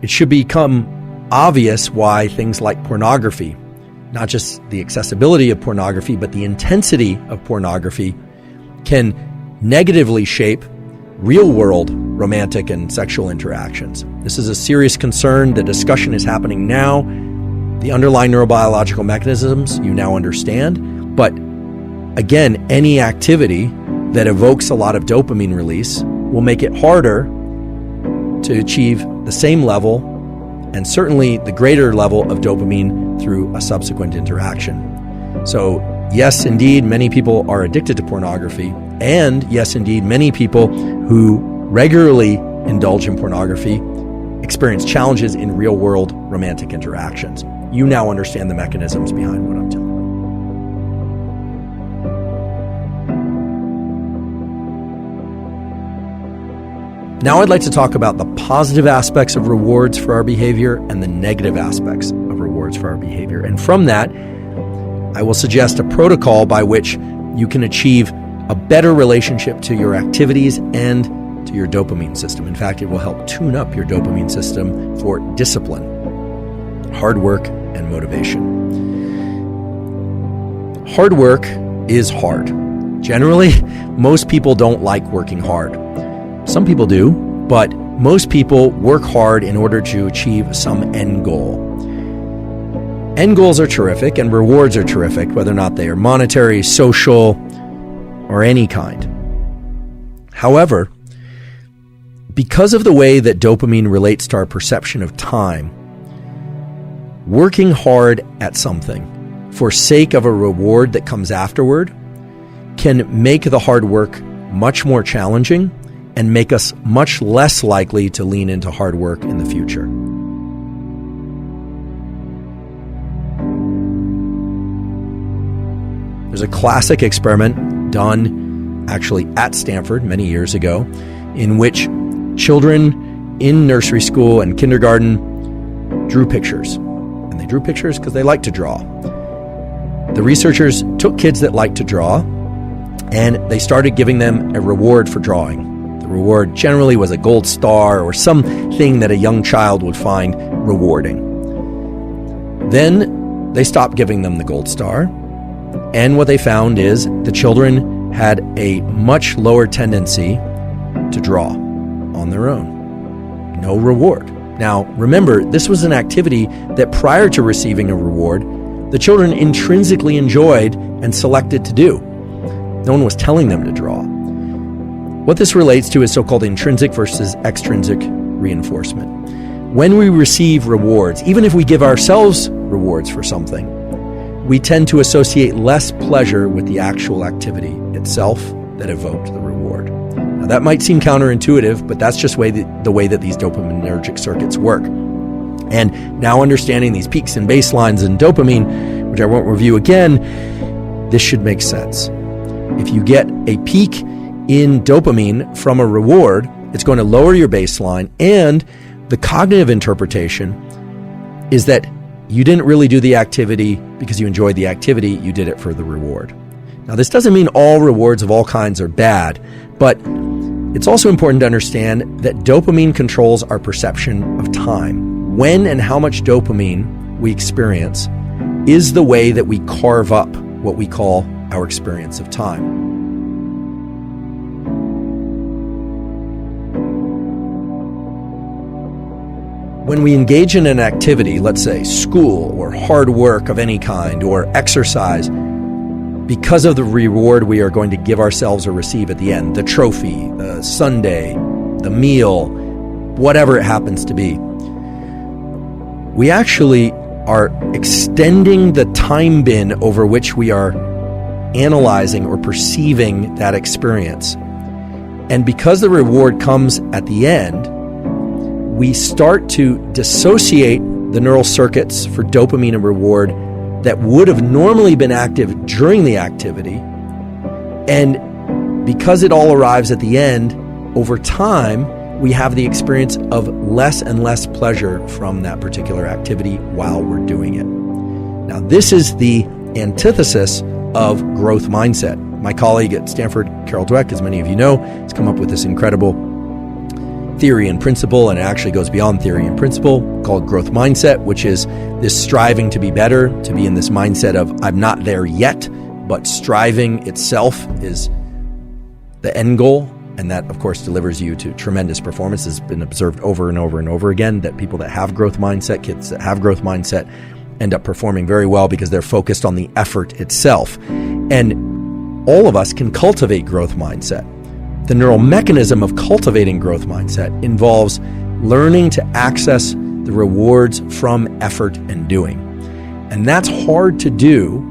it should become obvious why things like pornography, not just the accessibility of pornography, but the intensity of pornography, can negatively shape real-world romantic and sexual interactions. This is a serious concern. The discussion is happening now. The underlying neurobiological mechanisms you now understand. But again, any activity that evokes a lot of dopamine release will make it harder to achieve the same level, and certainly the greater level of dopamine through a subsequent interaction. So yes, indeed, many people are addicted to pornography. And yes, indeed, many people who regularly indulge in pornography experience challenges in real-world romantic interactions. You now understand the mechanisms behind what I'm telling you. Now I'd like to talk about the positive aspects of rewards for our behavior and the negative aspects of rewards for our behavior. And from that, I will suggest a protocol by which you can achieve a better relationship to your activities and to your dopamine system. In fact, it will help tune up your dopamine system for discipline, hard work, and motivation. Hard work is hard. Generally, most people don't like working hard. Some people do, but most people work hard in order to achieve some end goal. End goals are terrific and rewards are terrific, whether or not they are monetary, social, or any kind. However, because of the way that dopamine relates to our perception of time, working hard at something for sake of a reward that comes afterward can make the hard work much more challenging and make us much less likely to lean into hard work in the future. There's a classic experiment done actually at Stanford many years ago, in which children in nursery school and kindergarten drew pictures. And they drew pictures because they like to draw. The researchers took kids that like to draw and they started giving them a reward for drawing. The reward generally was a gold star or something that a young child would find rewarding. Then they stopped giving them the gold star. And what they found is the children had a much lower tendency to draw on their own. No reward. Now, remember, this was an activity that prior to receiving a reward, the children intrinsically enjoyed and selected to do. No one was telling them to draw. What this relates to is so-called intrinsic versus extrinsic reinforcement. When we receive rewards, even if we give ourselves rewards for something, we tend to associate less pleasure with the actual activity itself that evoked the reward. Now, that might seem counterintuitive, but that's just the way that these dopaminergic circuits work. And now understanding these peaks and baselines in dopamine, which I won't review again, this should make sense. If you get a peak in dopamine from a reward, it's going to lower your baseline, and the cognitive interpretation is that you didn't really do the activity because you enjoyed the activity, you did it for the reward. Now, this doesn't mean all rewards of all kinds are bad, but it's also important to understand that dopamine controls our perception of time. When and how much dopamine we experience is the way that we carve up what we call our experience of time. When we engage in an activity, let's say school or hard work of any kind or exercise, because of the reward we are going to give ourselves or receive at the end, the trophy, the sundae, the meal, whatever it happens to be, we actually are extending the time bin over which we are analyzing or perceiving that experience. And because the reward comes at the end, we start to dissociate the neural circuits for dopamine and reward that would have normally been active during the activity. And because it all arrives at the end, over time, we have the experience of less and less pleasure from that particular activity while we're doing it. Now, this is the antithesis of growth mindset. My colleague at Stanford, Carol Dweck, as many of you know, has come up with this incredible theory and principle, and it actually goes beyond theory and principle, called growth mindset, which is this striving to be better, to be in this mindset of I'm not there yet, but striving itself is the end goal. And that, of course, delivers you to tremendous performance. It's been observed over and over and over again that people that have growth mindset, kids that have growth mindset, end up performing very well because they're focused on the effort itself. And all of us can cultivate growth mindset. The neural mechanism of cultivating growth mindset involves learning to access the rewards from effort and doing. And that's hard to do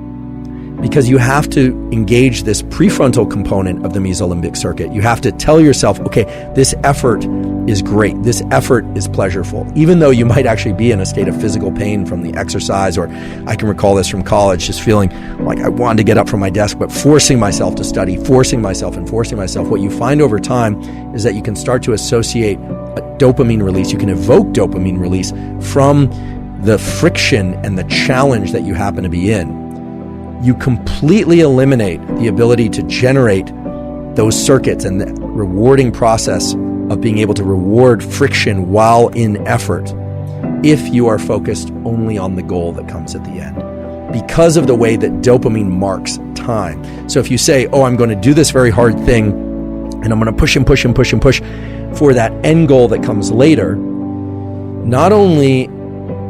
because you have to engage this prefrontal component of the mesolimbic circuit. You have to tell yourself, okay, this effort is great. This effort is pleasurable, even though you might actually be in a state of physical pain from the exercise. Or I can recall this from college, just feeling like I wanted to get up from my desk, but forcing myself to study, forcing myself. What you find over time is that you can start to associate a dopamine release. You can evoke dopamine release from the friction and the challenge that you happen to be in. You completely eliminate the ability to generate those circuits and the rewarding process of being able to reward friction while in effort if you are focused only on the goal that comes at the end, because of the way that dopamine marks time. So if you say, oh, I'm going to do this very hard thing and I'm going to push for that end goal that comes later, not only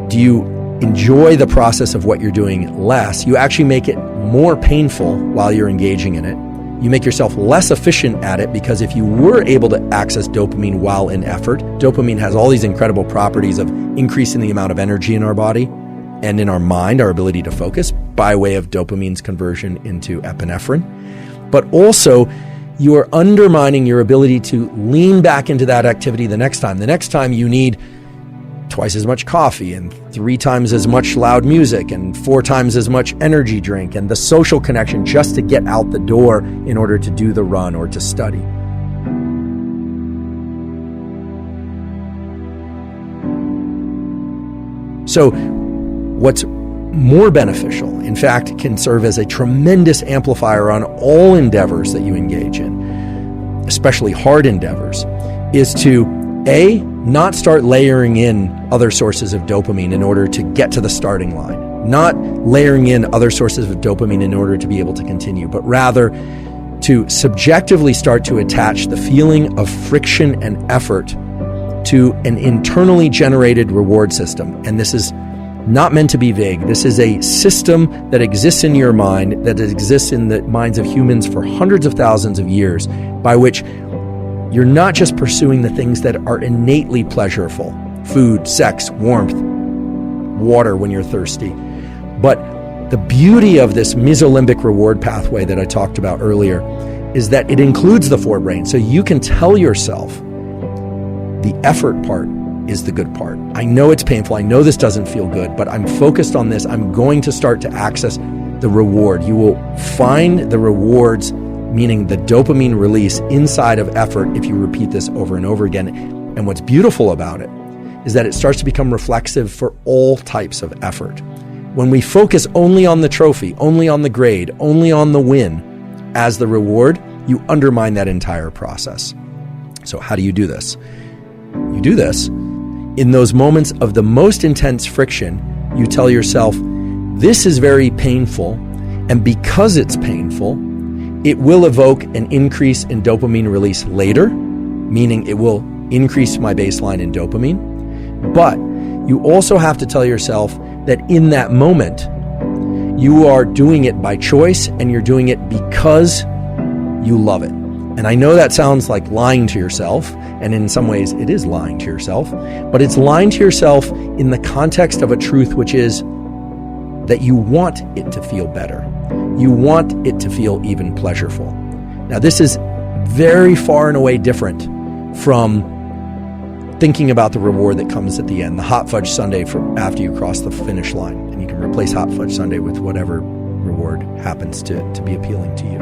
do you enjoy the process of what you're doing less, you actually make it more painful while you're engaging in it. You make yourself less efficient at it, because if you were able to access dopamine while in effort, dopamine has all these incredible properties of increasing the amount of energy in our body and in our mind, our ability to focus by way of dopamine's conversion into epinephrine. But also, you are undermining your ability to lean back into that activity the next time. The next time you need twice as much coffee and 3 times as much loud music and 4 times as much energy drink and the social connection just to get out the door in order to do the run or to study. So what's more beneficial, in fact, can serve as a tremendous amplifier on all endeavors that you engage in, especially hard endeavors, is to not start layering in other sources of dopamine in order to get to the starting line, not layering in other sources of dopamine in order to be able to continue, but rather to subjectively start to attach the feeling of friction and effort to an internally generated reward system. And this is not meant to be vague. This is a system that exists in your mind, that exists in the minds of humans for hundreds of thousands of years, by which you're not just pursuing the things that are innately pleasurable, food, sex, warmth, water when you're thirsty, but the beauty of this mesolimbic reward pathway that I talked about earlier is that it includes the forebrain. So you can tell yourself the effort part is the good part. I know it's painful. I know this doesn't feel good, but I'm focused on this. I'm going to start to access the reward. You will find the rewards, meaning the dopamine release inside of effort, if you repeat this over and over again. And what's beautiful about it is that it starts to become reflexive for all types of effort. When we focus only on the trophy, only on the grade, only on the win as the reward, you undermine that entire process. So how do you do this? You do this in those moments of the most intense friction. You tell yourself, this is very painful, and because it's painful, it will evoke an increase in dopamine release later, meaning it will increase my baseline in dopamine. But you also have to tell yourself that in that moment, you are doing it by choice and you're doing it because you love it. And I know that sounds like lying to yourself, and in some ways it is lying to yourself, but it's lying to yourself in the context of a truth, which is that you want it to feel better. You want it to feel even pleasurable. Now, this is very far and away different from thinking about the reward that comes at the end, the hot fudge sundae for after you cross the finish line. And you can replace hot fudge sundae with whatever reward happens to be appealing to you.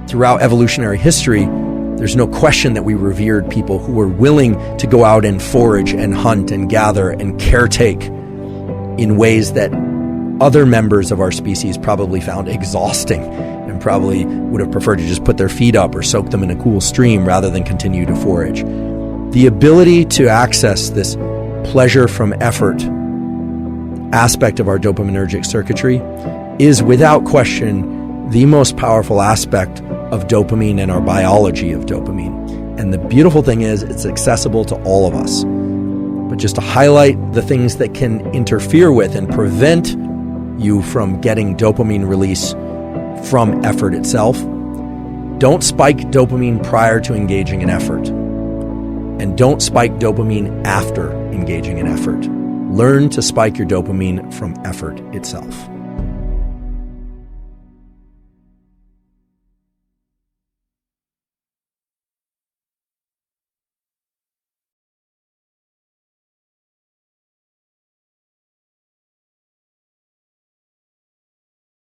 Throughout evolutionary history, there's no question that we revered people who were willing to go out and forage and hunt and gather and caretake in ways that other members of our species probably found exhausting and probably would have preferred to just put their feet up or soak them in a cool stream rather than continue to forage. The ability to access this pleasure from effort aspect of our dopaminergic circuitry is without question the most powerful aspect of dopamine and our biology of dopamine. And the beautiful thing is it's accessible to all of us. But just to highlight the things that can interfere with and prevent you from getting dopamine release from effort itself, don't spike dopamine prior to engaging in effort. And don't spike dopamine after engaging in effort. Learn to spike your dopamine from effort itself.